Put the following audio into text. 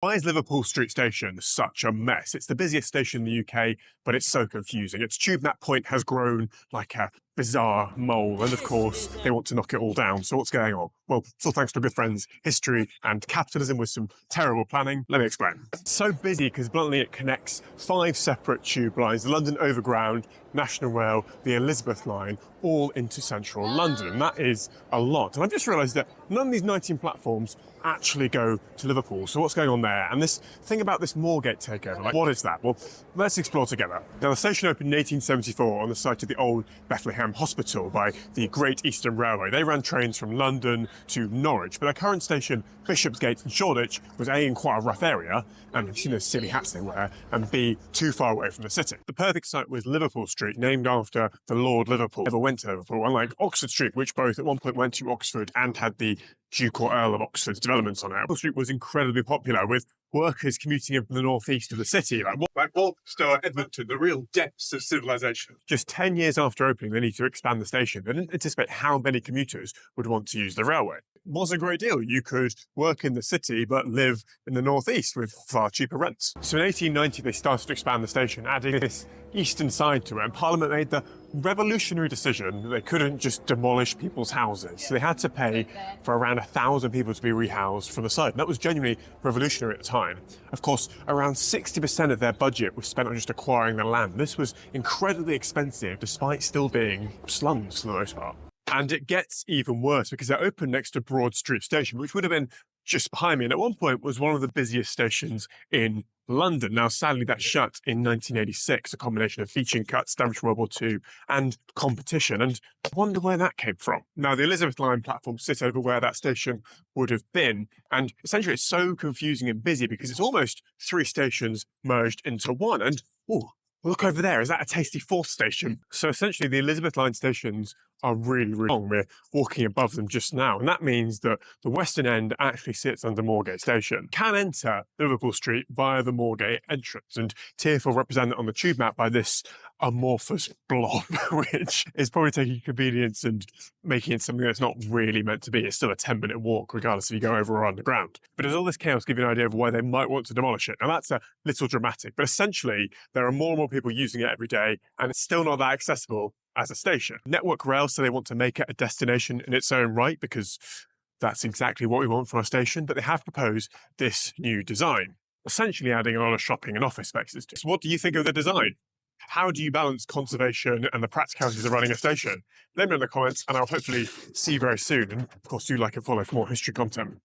Why is Liverpool Street Station such a mess? It's the busiest station in the UK, but it's so confusing. Its tube map point has grown like a bizarre mole, and of course, they want to knock it all down. So what's going on? Well, it's all thanks to good friends, history and capitalism with some terrible planning. Let me explain. It's so busy because bluntly it connects 5 separate tube lines, the London Overground, National Rail, the Elizabeth line, all into central London. And that is a lot. And I've just realised that none of these 19 platforms actually go to Liverpool. So what's going on there? And this thing about this Moorgate takeover, like what is that? Well, let's explore together. Now, the station opened in 1874 on the site of the old Bethlehem Hospital by the Great Eastern Railway. They ran trains from London to Norwich, but their current station, Bishopsgate in Shoreditch, was A, in quite a rough area, and you've seen those silly hats they wear, and B, too far away from the city. The perfect site was Liverpool Street, named after the Lord Liverpool. Never went to Liverpool, unlike Oxford Street, which both at one point went to Oxford and had the Duke or Earl of Oxford's developments on it. Liverpool Street was incredibly popular, with workers commuting in from the northeast of the city, like Walthamstow, Edmonton, the real depths of civilization. Just 10 years after opening, they need to expand the station. They didn't anticipate how many commuters would want to use the railway. It was a great deal. You could work in the city, but live in the northeast with far cheaper rents. So in 1890, they started to expand the station, adding this eastern side to it, and Parliament made the revolutionary decision that they couldn't just demolish people's houses. So they had to pay for around 1,000 people to be rehoused from the site. And that was genuinely revolutionary at the time. Of course, around 60% of their budget was spent on just acquiring the land. This was incredibly expensive, despite still being slums for the most part. And it gets even worse because they're open next to Broad Street Station, which would have been just behind me, and at one point was one of the busiest stations in London. Now, sadly, that shut in 1986, a combination of featuring cuts, damage from World War II, and competition. And I wonder where that came from. Now, the Elizabeth line platforms sit over where that station would have been. And essentially, it's so confusing and busy because it's almost 3 stations merged into one. And, oh, look over there. Is that a tasty 4th station? So essentially, the Elizabeth line stations are really, really long. We're walking above them just now. And that means that the western end actually sits under Moorgate Station. Can enter Liverpool Street via the Moorgate entrance. And Tearful represented on the tube map by this amorphous blob, which is probably taking convenience and making it something that's not really meant to be. It's still a 10-minute walk, regardless if you go over or underground. But does all this chaos give you an idea of why they might want to demolish it? Now, that's a little dramatic, but essentially, there are more and more people using it every day, and it's still not that accessible as a station. Network Rail, so they want to make it a destination in its own right, because that's exactly what we want from our station, but they have proposed this new design, essentially adding a lot of shopping and office spaces to it. So what do you think of the design? How do you balance conservation and the practicalities of running a station? Let me know in the comments, and I'll hopefully see you very soon. And of course, do like and follow for more history content.